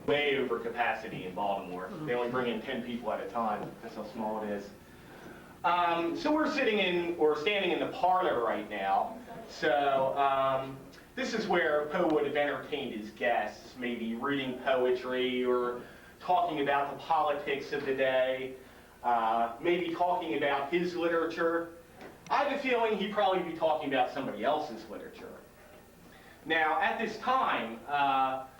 way over capacity in Baltimore. They only bring in 10 people at a time. That's how small it is. So we're sitting in, or standing in the parlor right now. So this is where Poe would have entertained his guests, maybe reading poetry or talking about the politics of the day, maybe talking about his literature. I have a feeling he'd probably be talking about somebody else's literature. Now, at this time,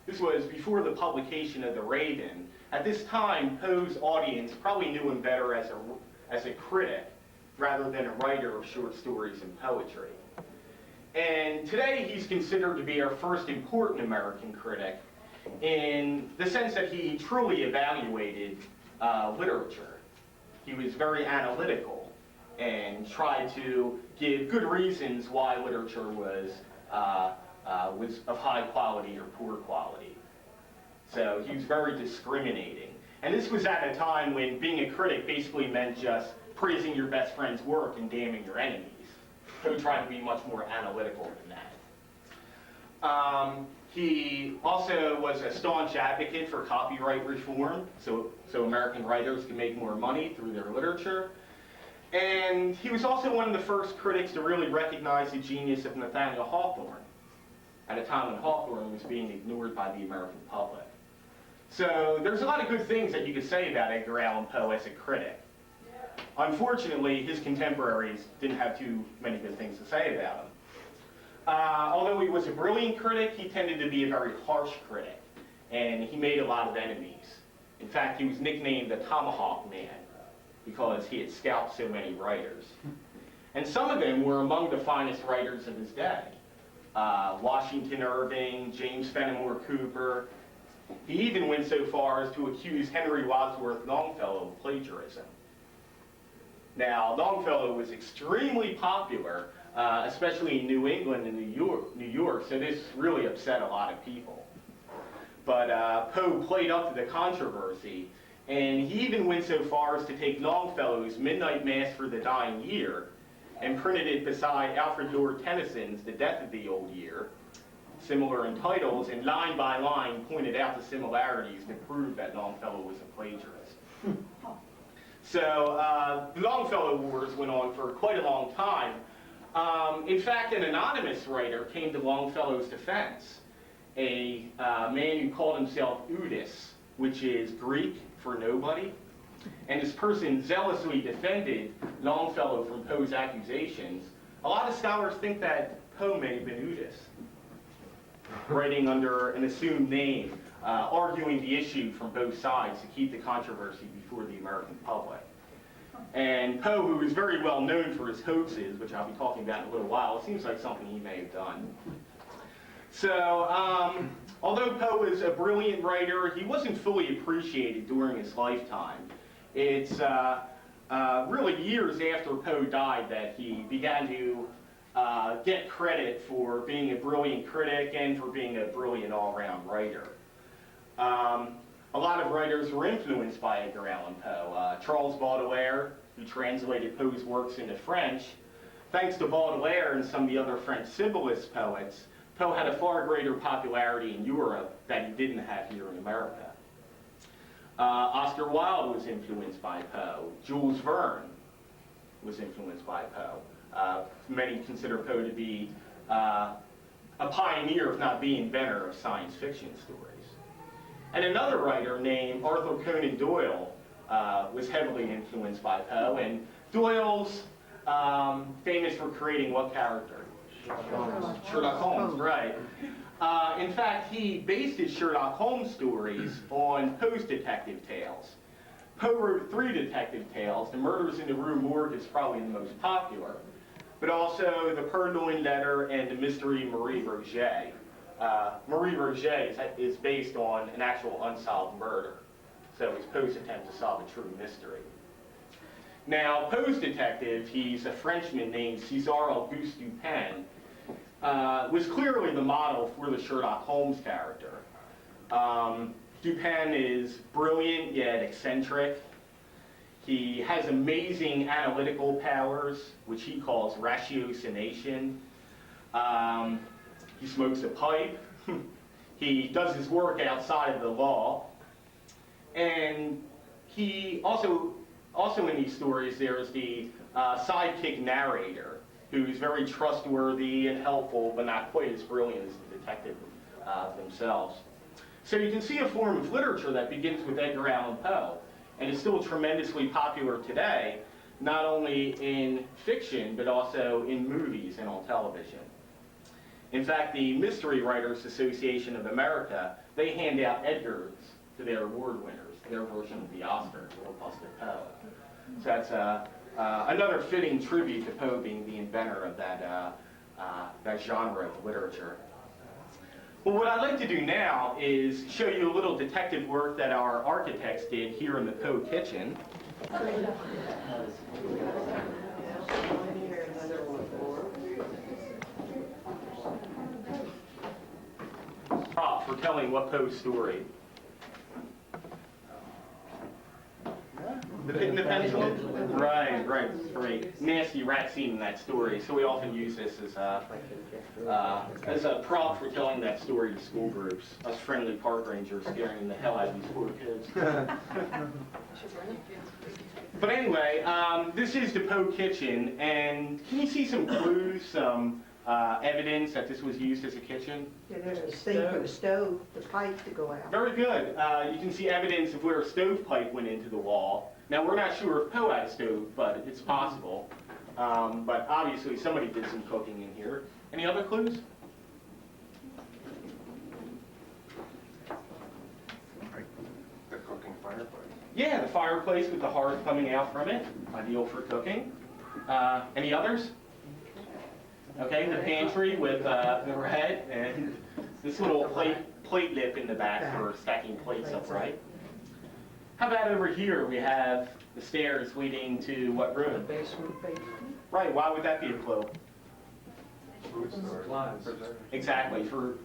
this was before the publication of The Raven. At this time, Poe's audience probably knew him better as a critic rather than a writer of short stories and poetry. And today he's considered to be our first important American critic in the sense that he truly evaluated literature. He was very analytical and tried to give good reasons why literature was of high quality or poor quality. So he was very discriminating. And this was at a time when being a critic basically meant just praising your best friend's work and damning your enemies. Poe tried to be much more analytical than that. He also was a staunch advocate for copyright reform, so American writers could make more money through their literature. And he was also one of the first critics to really recognize the genius of Nathaniel Hawthorne, at a time when Hawthorne was being ignored by the American public. So there's a lot of good things that you could say about Edgar Allan Poe as a critic. Unfortunately, his contemporaries didn't have too many good things to say about him. Although he was a brilliant critic, he tended to be a very harsh critic, and he made a lot of enemies. In fact, he was nicknamed the Tomahawk Man because he had scalped so many writers. And some of them were among the finest writers of his day. Washington Irving, James Fenimore Cooper. He even went so far as to accuse Henry Wadsworth Longfellow of plagiarism. Now, Longfellow was extremely popular, especially in New England and New York, so this really upset a lot of people. But Poe played up to the controversy, and he even went so far as to take Longfellow's Midnight Mass for the Dying Year and printed it beside Alfred Lord Tennyson's The Death of the Old Year, similar in titles, and line by line pointed out the similarities to prove that Longfellow was a plagiarist. So the Longfellow Wars went on for quite a long time. In fact, an anonymous writer came to Longfellow's defense, a man who called himself Udis, which is Greek for nobody. And this person zealously defended Longfellow from Poe's accusations. A lot of scholars think that Poe may have been Udis, writing under an assumed name, arguing the issue from both sides to keep the controversy before the American public. And Poe, who is very well known for his hoaxes, which I'll be talking about in a little while, it seems like something he may have done. So, although Poe was a brilliant writer, he wasn't fully appreciated during his lifetime. It's really years after Poe died that he began to get credit for being a brilliant critic and for being a brilliant all-round writer. A lot of writers were influenced by Edgar Allan Poe. Charles Baudelaire, who translated Poe's works into French, thanks to Baudelaire and some of the other French Symbolist poets, Poe had a far greater popularity in Europe that he didn't have here in America. Oscar Wilde was influenced by Poe. Jules Verne was influenced by Poe. Many consider Poe to be a pioneer, if not the inventor, of science fiction stories. And another writer named Arthur Conan Doyle was heavily influenced by Poe, and Doyle's famous for creating what character? Sherlock Holmes, right. In fact, he based his Sherlock Holmes stories on Poe's detective tales. Poe wrote 3 detective tales. The Murders in the Rue Morgue is probably the most popular, but also The Purloined Letter and The Mystery of Marie Roget. Marie Roget is based on an actual unsolved murder, so it's Poe's attempt to solve a true mystery. Now, Poe's detective, he's a Frenchman named César Auguste Dupin, was clearly the model for the Sherlock Holmes character. Dupin is brilliant yet eccentric. He has amazing analytical powers, which he calls ratiocination. He smokes a pipe. He does his work outside of the law, and he also in these stories there's the sidekick narrator, who's very trustworthy and helpful, but not quite as brilliant as the detective themselves. So you can see a form of literature that begins with Edgar Allan Poe, and is still tremendously popular today, not only in fiction, but also in movies and on television. In fact, the Mystery Writers Association of America, they hand out Edgars to their award winners, their version of the Oscar, Little Bust of Poe. So that's another fitting tribute to Poe being the inventor of that genre of literature. Well, what I'd like to do now is show you a little detective work that our architects did here in the Poe kitchen. Prop for telling what Poe's story. The Pit and the Pendulum? Right, great. Nasty rat scene in that story, so we often use this as a prop for telling that story to school groups. Us friendly park rangers scaring the hell out of these poor kids. But anyway, this is the Poe kitchen, and can you see some clues, some evidence that this was used as a kitchen? Yeah, there's a thing for the stove, the pipe to go out. Very good. You can see evidence of where a stovepipe went into the wall. Now, we're not sure if Poe had a stove, but it's possible. But obviously, somebody did some cooking in here. Any other clues? The cooking fireplace. Yeah, the fireplace with the hearth coming out from it. Ideal for cooking. Any others? Okay, the pantry with the red and this little plate lip in the back for stacking plates upright. How about over here? We have the stairs leading to what room? Basement. Right, why would that be a clue? Food storage. Exactly. For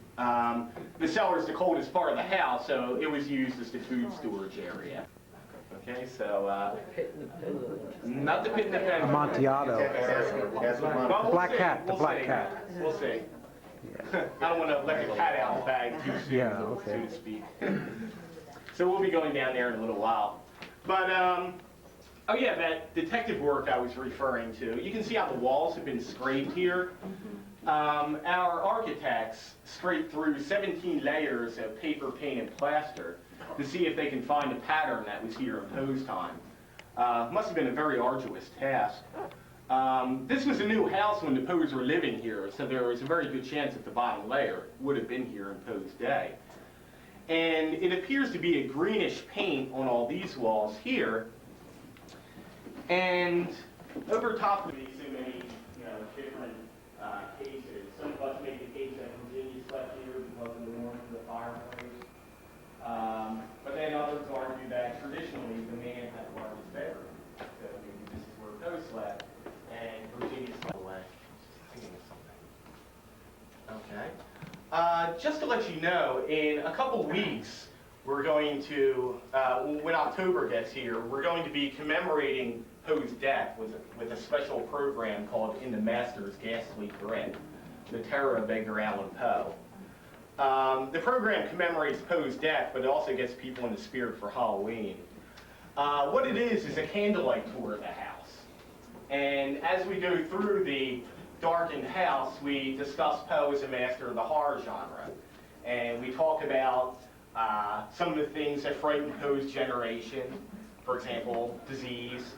the cellar is the coldest part of the house, so it was used as the food storage area. Okay, so not the Pit and the Pendulum. Amontillado. Well, we'll Black see. cat, the We'll black see. cat. We'll see. I don't want to let the cat out of the bag too soon, Yeah, okay. so to speak. So we'll be going down there in a little while. But, oh yeah, that detective work I was referring to, you can see how the walls have been scraped here. Our architects scraped through 17 layers of paper, paint, and plaster to see if they can find a pattern that was here in Poe's time. Must have been a very arduous task. This was a new house when the Poes were living here, so there was a very good chance that the bottom layer would have been here in Poe's day. And it appears to be a greenish paint on all these walls here. And over top of these, so many different cases. Some of us make the case that Virginia slept here because of the warmth of the fireplace. But then others argue that traditionally the man had the largest bedroom. So maybe this is where Poe slept, and Virginia slept away. Thinking of something. Okay. Just to let you know, in a couple weeks, we're going to, when October gets here, we're going to be commemorating Poe's death with a special program called In the Master's Ghastly Grip, the terror of Edgar Allan Poe. The program commemorates Poe's death, but it also gets people in the spirit for Halloween. What it is a candlelight tour of the house. And as we go through the darkened house, we discuss Poe as a master of the horror genre. And we talk about some of the things that frightened Poe's generation. For example, disease,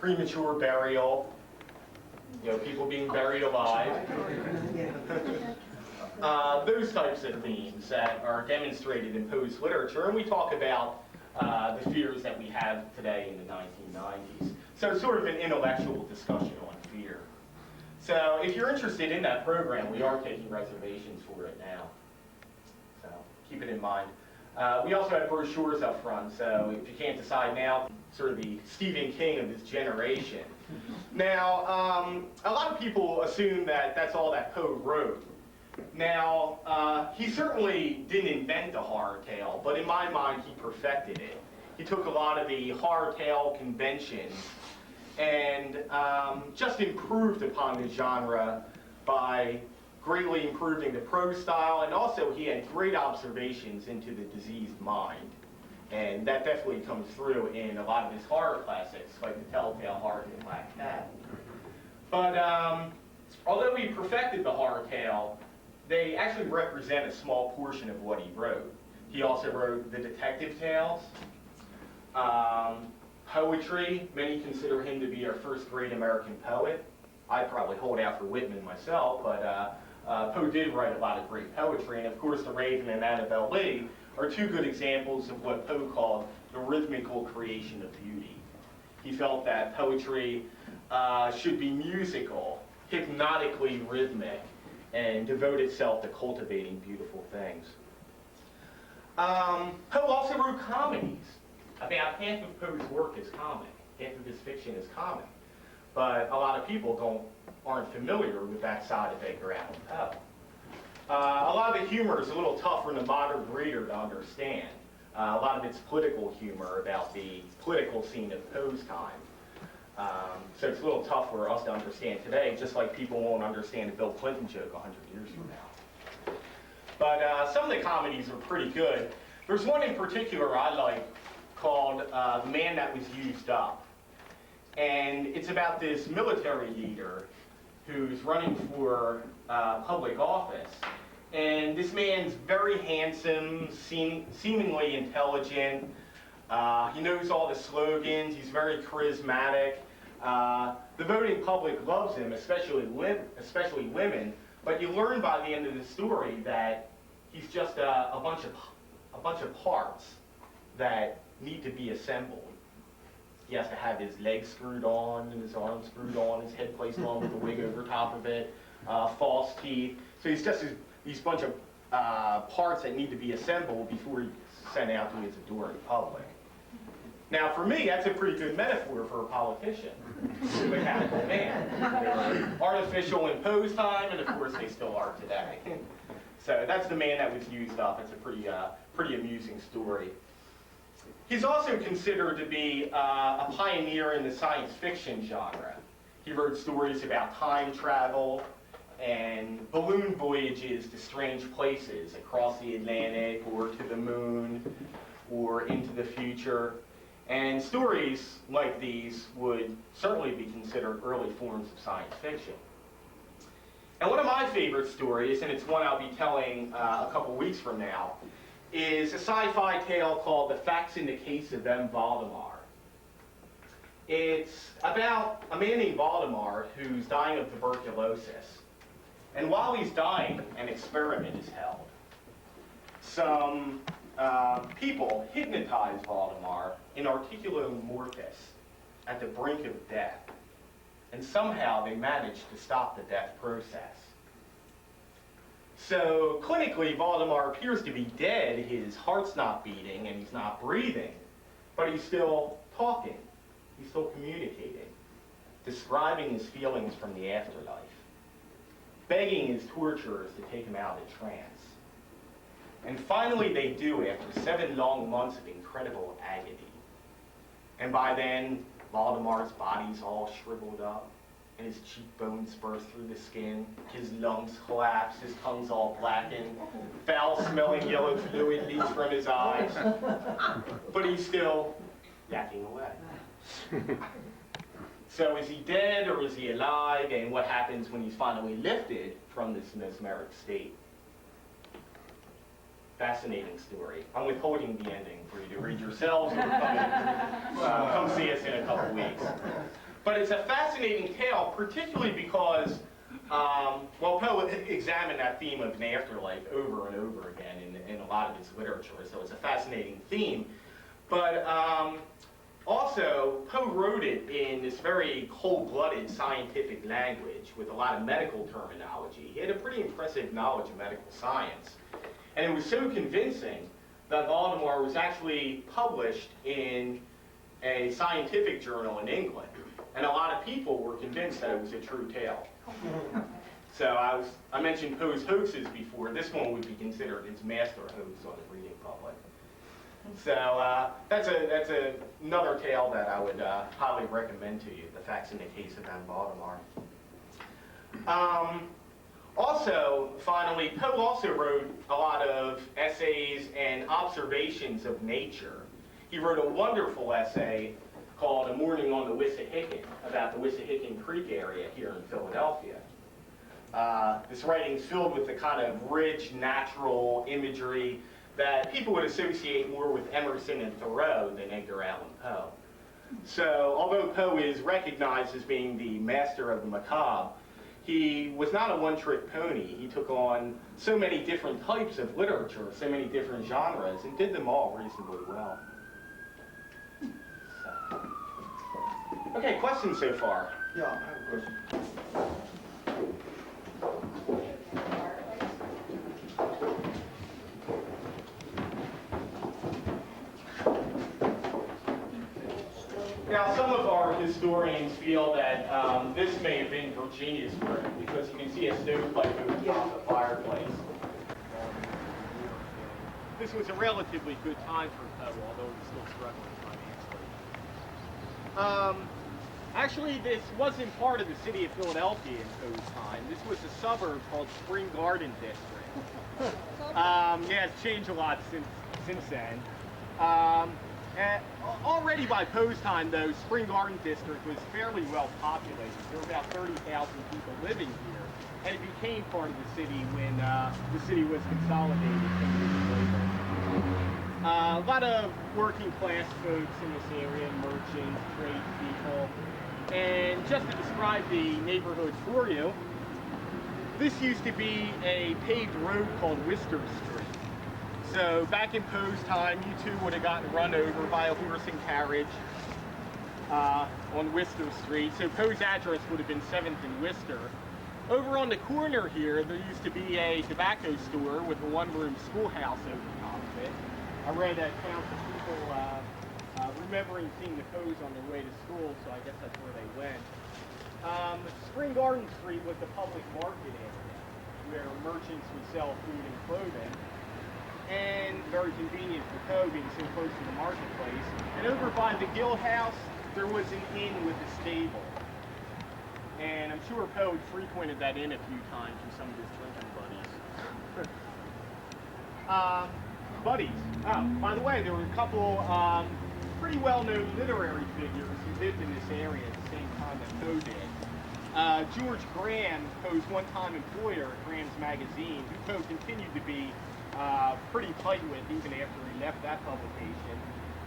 premature burial, people being buried alive. Those types of themes that are demonstrated in Poe's literature. And we talk about the fears that we have today in the 1990s. So sort of an intellectual discussion on fear. So if you're interested in that program, we are taking reservations for it now. So keep it in mind. We also have brochures up front, so if you can't decide now, sort of the Stephen King of his generation. Now, a lot of people assume that that's all that Poe wrote. Now, he certainly didn't invent the horror tale, but in my mind, he perfected it. He took a lot of the horror tale conventions and just improved upon the genre by greatly improving the prose style, and also he had great observations into the diseased mind. And that definitely comes through in a lot of his horror classics, like The Telltale Heart and Black Cat. But although he perfected the horror tale, they actually represent a small portion of what he wrote. He also wrote the detective tales, poetry. Many consider him to be our first great American poet. I probably hold out for Whitman myself, but Poe did write a lot of great poetry, and of course The Raven and Annabel Lee are two good examples of what Poe called the rhythmical creation of beauty. He felt that poetry should be musical, hypnotically rhythmic, and devote itself to cultivating beautiful things. Poe also wrote comedies. About half of Poe's work is comic, half of his fiction is comic. But a lot of people aren't familiar with that side of Edgar Allan Poe. A lot of the humor is a little tough for the modern reader to understand. A lot of it's political humor about the political scene of Poe's time. So it's a little tough for us to understand today, just like people won't understand a Bill Clinton joke 100 years from now. But some of the comedies are pretty good. There's one in particular I like called The Man That Was Used Up. And it's about this military leader who's running for public office. And this man's very handsome, seemingly intelligent. He knows all the slogans. He's very charismatic. The voting public loves him, especially women. But you learn by the end of the story that he's just a bunch of parts that need to be assembled. He has to have his legs screwed on, and his arms screwed on, his head placed on with a wig over top of it, false teeth. So he's just these bunch of parts that need to be assembled before he's sent out to his adoring public. Now, for me, that's a pretty good metaphor for a politician, a mechanical man. They were artificial in Poe's time, and of course they still are today. So that's The Man That Was Used Up. It's a pretty amusing story. He's also considered to be a pioneer in the science fiction genre. He wrote stories about time travel and balloon voyages to strange places across the Atlantic or to the moon or into the future. And stories like these would certainly be considered early forms of science fiction. And one of my favorite stories, and it's one I'll be telling a couple weeks from now, is a sci-fi tale called The Facts in the Case of M. Valdemar. It's about a man named Valdemar who's dying of tuberculosis. And while he's dying, an experiment is held. Some people hypnotize Valdemar in articulo mortis at the brink of death. And somehow they manage to stop the death process. So clinically, Valdemar appears to be dead. His heart's not beating and he's not breathing, but he's still talking. He's still communicating, describing his feelings from the afterlife, begging his torturers to take him out of the trance. And finally they do after 7 long months of incredible agony. And by then, Valdemar's body's all shriveled up, and his cheekbones burst through the skin, his lungs collapse, his tongue's all blackened, foul-smelling yellow fluid leaks from his eyes, but he's still yakking away. So is he dead or is he alive, and what happens when he's finally lifted from this mesmeric state? Fascinating story. I'm withholding the ending for you to read yourselves or come see us in a couple weeks. But it's a fascinating tale, particularly because, well, Poe examined that theme of an afterlife over and over again in a lot of his literature, so it's a fascinating theme. But also, Poe wrote it in this very cold-blooded scientific language with a lot of medical terminology. He had a pretty impressive knowledge of medical science. And it was so convincing that Valdemar was actually published in a scientific journal in England. And a lot of people were convinced that it was a true tale. So I mentioned Poe's hoaxes before. This one would be considered his master hoax on the reading public. So that's another tale that I would highly recommend to you, The Facts in the Case of M. Valdemar. Also, finally, Poe also wrote a lot of essays and observations of nature. He wrote a wonderful essay called A Morning on the Wissahickon about the Wissahickon Creek area here in Philadelphia. This writing is filled with the kind of rich, natural imagery that people would associate more with Emerson and Thoreau than Edgar Allan Poe. So, although Poe is recognized as being the master of the macabre, he was not a one-trick pony. He took on so many different types of literature, so many different genres, and did them all reasonably well. So. Okay, questions so far? Yeah, I have a question. Now, some of our historians feel that this may have been Virginia's work because you can see a stovepipe over the top of the fireplace. This was a relatively good time for Poe, although he was still struggling financially. Actually, this wasn't part of the city of Philadelphia in Poe's time. This was a suburb called Spring Garden District. Yeah, it's changed a lot since then. Already by Poe's time, though, Spring Garden District was fairly well populated. There were about 30,000 people living here, and it became part of the city when the city was consolidated 10 years later. A lot of working class folks in this area, merchants, tradespeople, and just to describe the neighborhood for you, this used to be a paved road called Wister Street. So back in Poe's time, you two would have gotten run over by a horse and carriage on Wister Street. So Poe's address would have been 7th and Wister. Over on the corner here, there used to be a tobacco store with a one-room schoolhouse over top of it. I read accounts of people remembering seeing the Poes on their way to school, so I guess that's where they went. Spring Garden Street was the public market area, where merchants would sell food and clothing. And very convenient for Poe being so close to the marketplace. And over by the Gill House, there was an inn with a stable. And I'm sure Poe had frequented that inn a few times with some of his drinking buddies. Buddies. Oh, by the way, there were a couple pretty well-known literary figures who lived in this area at the same time that Poe did. George Graham, Poe's one-time employer at Graham's Magazine, who Poe continued to be pretty tight with even after he left that publication.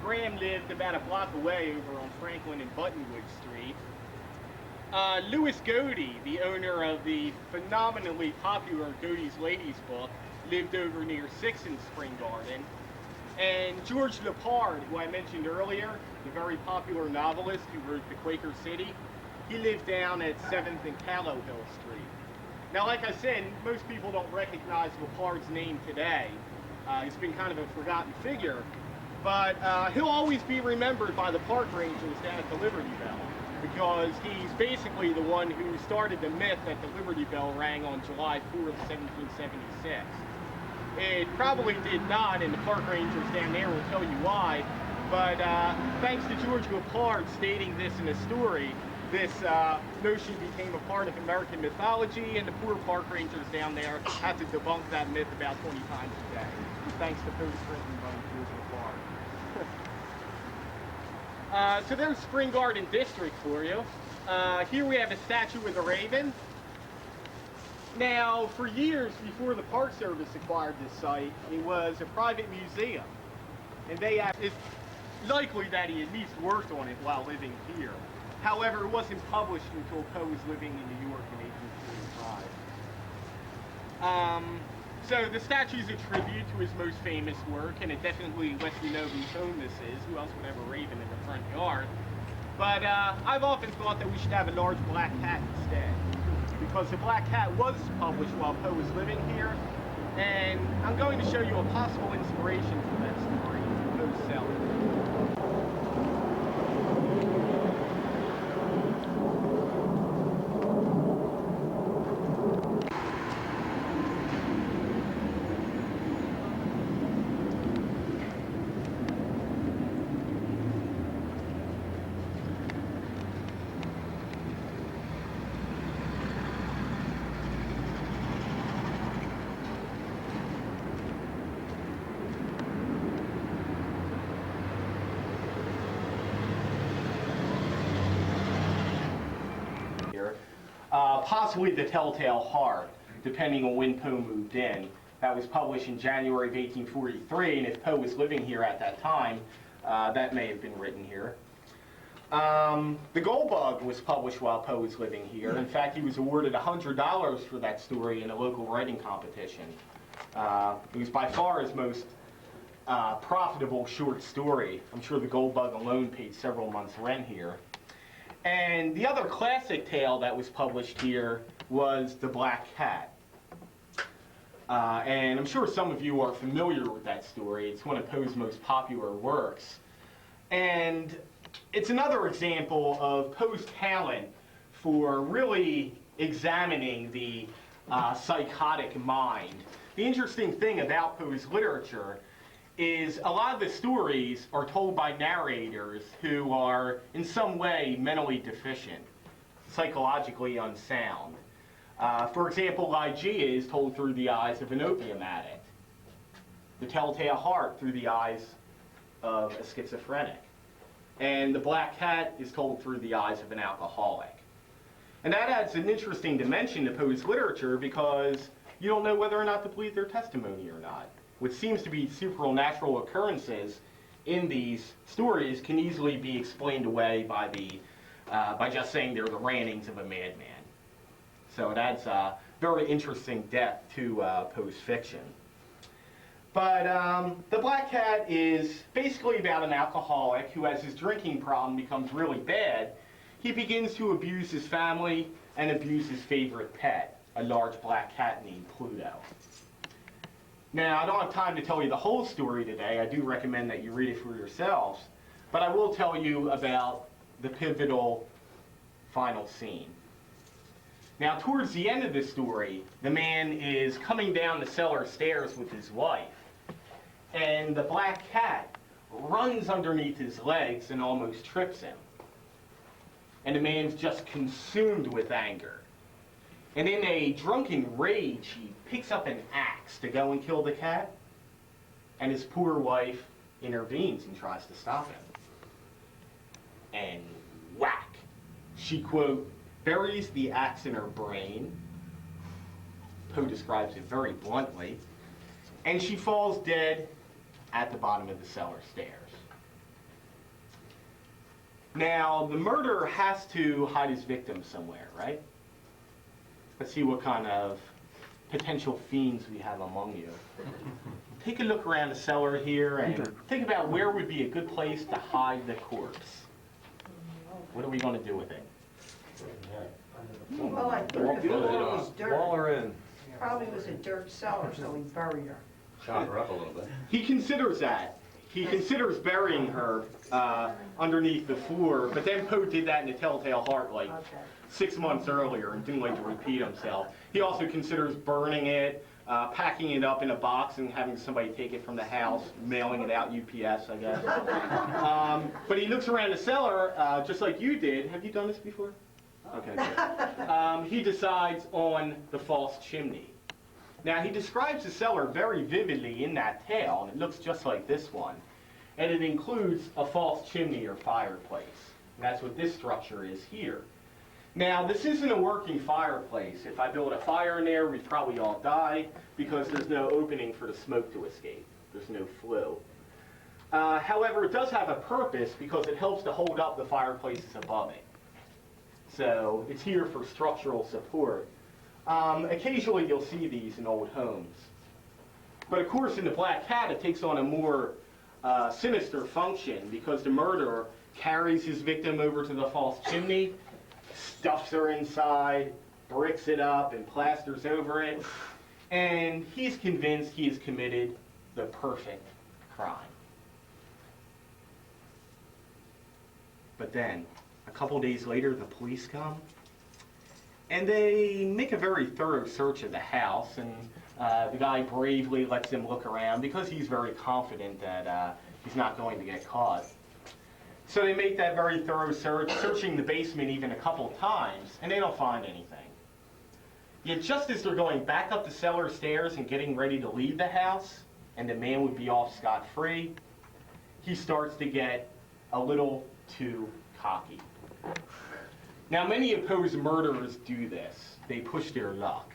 Graham lived about a block away over on Franklin and Buttonwood Street. Louis Godey, the owner of the phenomenally popular Godey's Ladies book, lived over near 6th and Spring Garden. And George Lepard, who I mentioned earlier, the very popular novelist who wrote The Quaker City, he lived down at 7th and Callow Hill Street. Now, like I said, most people don't recognize Lepard's name today. He's been kind of a forgotten figure, but he'll always be remembered by the park rangers down at the Liberty Bell, because he's basically the one who started the myth that the Liberty Bell rang on July 4th, 1776. It probably did not, and the park rangers down there will tell you why, but thanks to George Lepard stating this in a story, this notion became a part of American mythology, and the poor park rangers down there have to debunk that myth about 20 times a day, thanks to posts written by George Lepard. So there's Spring Garden District for you. Here we have a statue with a raven. Now, for years before the Park Service acquired this site, it was a private museum, and it's likely that he at least worked on it while living here. However, it wasn't published until Poe was living in New York in 1845. So the statue is a tribute to his most famous work, and it definitely lets you know whose home this is. Who else would have a raven in the front yard? But I've often thought that we should have a large black cat instead, because the black cat was published while Poe was living here, and I'm going to show you a possible inspiration for that story, Poe's cellar. possibly The Telltale Heart, depending on when Poe moved in. That was published in January of 1843, and if Poe was living here at that time, that may have been written here. The Gold Bug was published while Poe was living here. In fact, he was awarded $100 for that story in a local writing competition. It was by far his most profitable short story. I'm sure The Gold Bug alone paid several months' rent here. And the other classic tale that was published here was The Black Cat. And I'm sure some of you are familiar with that story. It's one of Poe's most popular works. And it's another example of Poe's talent for really examining the psychotic mind. The interesting thing about Poe's literature is a lot of the stories are told by narrators who are in some way mentally deficient, psychologically unsound. For example, Ligeia is told through the eyes of an opium addict. The Telltale Heart through the eyes of a schizophrenic. And The Black Cat is told through the eyes of an alcoholic. And that adds an interesting dimension to Poe's literature because you don't know whether or not to believe their testimony or not. What seems to be supernatural occurrences in these stories can easily be explained away by just saying they're the rantings of a madman. So it adds a very interesting depth to Poe's fiction. But The Black Cat is basically about an alcoholic who, as his drinking problem becomes really bad, he begins to abuse his family and abuse his favorite pet, a large black cat named Pluto. Now, I don't have time to tell you the whole story today. I do recommend that you read it for yourselves. But I will tell you about the pivotal final scene. Now, towards the end of the story, the man is coming down the cellar stairs with his wife. And the black cat runs underneath his legs and almost trips him. And the man's just consumed with anger. And in a drunken rage, he picks up an axe to go and kill the cat. And his poor wife intervenes and tries to stop him. And whack! She, quote, buries the axe in her brain. Poe describes it very bluntly. And she falls dead at the bottom of the cellar stairs. Now, the murderer has to hide his victim somewhere, right? Let's see what kind of potential fiends we have among you. Take a look around the cellar here and think about where would be a good place to hide the corpse. What are we going to do with it? Well, I think the floor was Wall dirt. her in. Probably was a dirt cellar, so we buried her. Chop her up a little bit. He considers that. He considers burying her underneath the floor, but then Poe did that in The Telltale Heart like Okay. 6 months earlier and didn't like to repeat himself. He also considers burning it, packing it up in a box and having somebody take it from the house, mailing it out UPS, I guess. But he looks around the cellar, just like you did. Have you done this before? Okay. Good. He decides on the false chimney. Now, he describes the cellar very vividly in that tale, and it looks just like this one. And it includes a false chimney or fireplace. And that's what this structure is here. Now, this isn't a working fireplace. If I build a fire in there, we'd probably all die because there's no opening for the smoke to escape. There's no flue. However, it does have a purpose because it helps to hold up the fireplaces above it. So it's here for structural support. Occasionally you'll see these in old homes. But of course in The Black Cat it takes on a more sinister function because the murderer carries his victim over to the false chimney, stuffs her inside, bricks it up and plasters over it, and he's convinced he has committed the perfect crime. But then, a couple days later, the police come, and they make a very thorough search of the house, and the guy bravely lets them look around because he's very confident that he's not going to get caught. So they make that very thorough search, searching the basement even a couple times, and they don't find anything. Yet just as they're going back up the cellar stairs and getting ready to leave the house, and the man would be off scot-free, he starts to get a little too cocky. Now, many of Poe's murderers do this. They push their luck.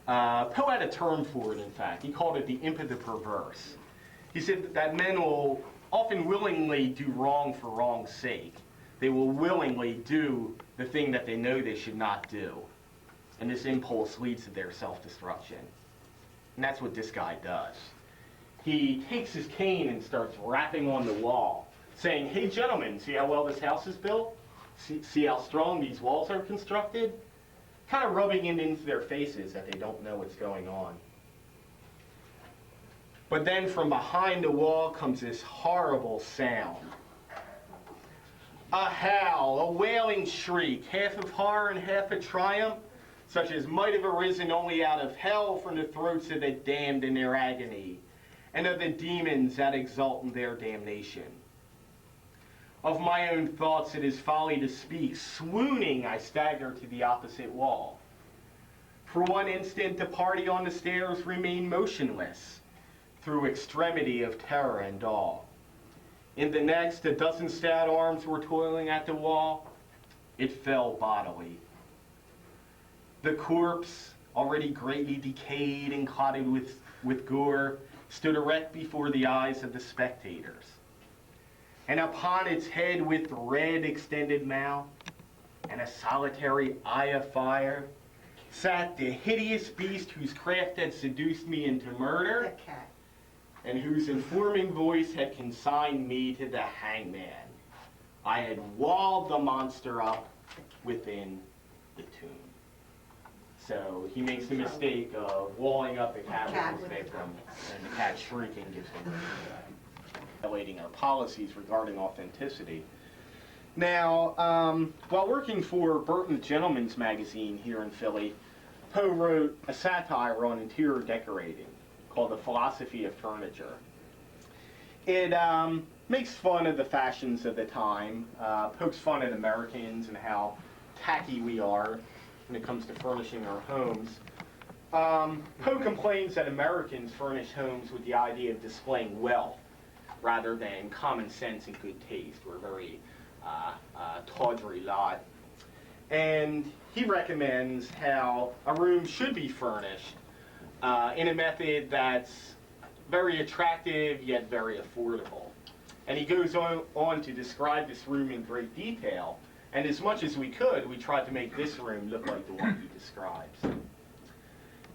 Poe had a term for it, in fact. He called it the imp of the perverse. He said that men will often willingly do wrong for wrong's sake. They will willingly do the thing that they know they should not do. And this impulse leads to their self-destruction. And that's what this guy does. He takes his cane and starts rapping on the wall, saying, "Hey gentlemen, see how well this house is built? See how strong these walls are constructed?" Kind of rubbing it into their faces that they don't know what's going on. But then from behind the wall comes this horrible sound. A howl, a wailing shriek, half of horror and half of triumph, such as might have arisen only out of hell from the throats of the damned in their agony, and of the demons that exult in their damnation. Of my own thoughts it is folly to speak. Swooning, I stagger to the opposite wall. For one instant, the party on the stairs remained motionless, through extremity of terror and awe. In the next, a dozen stout arms were toiling at the wall. It fell bodily. The corpse, already greatly decayed and clotted with gore, stood erect before the eyes of the spectators. And upon its head with red extended mouth and a solitary eye of fire sat the hideous beast whose craft had seduced me into murder, The cat. and whose informing voice had consigned me to the hangman. I had walled the monster up within the tomb. So he makes the mistake of walling up the cat with his victim, and the cat shrieking gives him violating our policies regarding authenticity. Now, while working for Burton Gentleman's Magazine here in Philly, Poe wrote a satire on interior decorating called The Philosophy of Furniture. It makes fun of the fashions of the time, pokes fun at Americans and how tacky we are when it comes to furnishing our homes. Poe complains that Americans furnish homes with the idea of displaying wealth rather than common sense and good taste. We're a very tawdry lot. And he recommends how a room should be furnished in a method that's very attractive yet very affordable. And he goes on to describe this room in great detail. And as much as we could, we tried to make this room look like the one he describes.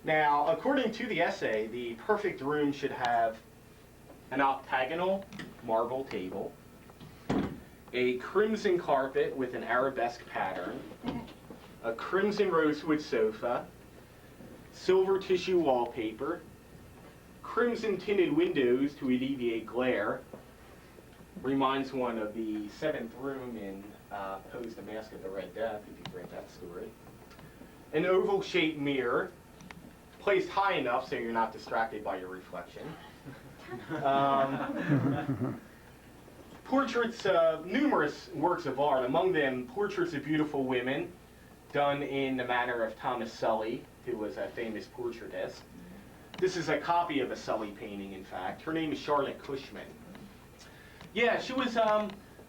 Now, according to the essay, the perfect room should have an octagonal marble table, a crimson carpet with an arabesque pattern, a crimson rosewood sofa, silver tissue wallpaper, crimson tinted windows to alleviate glare. Reminds one of the seventh room in Poe's The Mask of the Red Death, if you've read that story. An oval-shaped mirror, placed high enough so you're not distracted by your reflection. Portraits of numerous works of art, among them portraits of beautiful women done in the manner of Thomas Sully, who was a famous portraitist. This is a copy of a Sully painting, in fact. Her name is Charlotte Cushman. Yeah, she was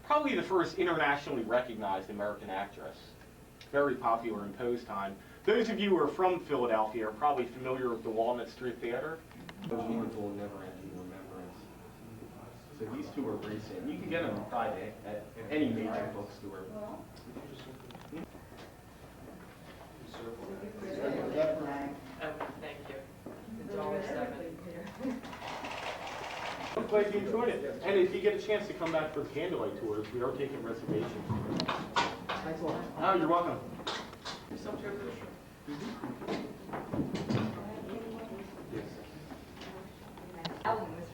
probably the first internationally recognized American actress. Very popular in Poe's time. Those of you who are from Philadelphia are probably familiar with the Walnut Street Theater. Those wonderful never-ending remembrance. So these two are recent. You can get them Friday at any major bookstore. Thank you. It's always 7. I'm glad you enjoyed it. And if you get a chance to come back for the candlelight tours, we are taking reservations. Thanks a lot. Oh, you're welcome. Ellen was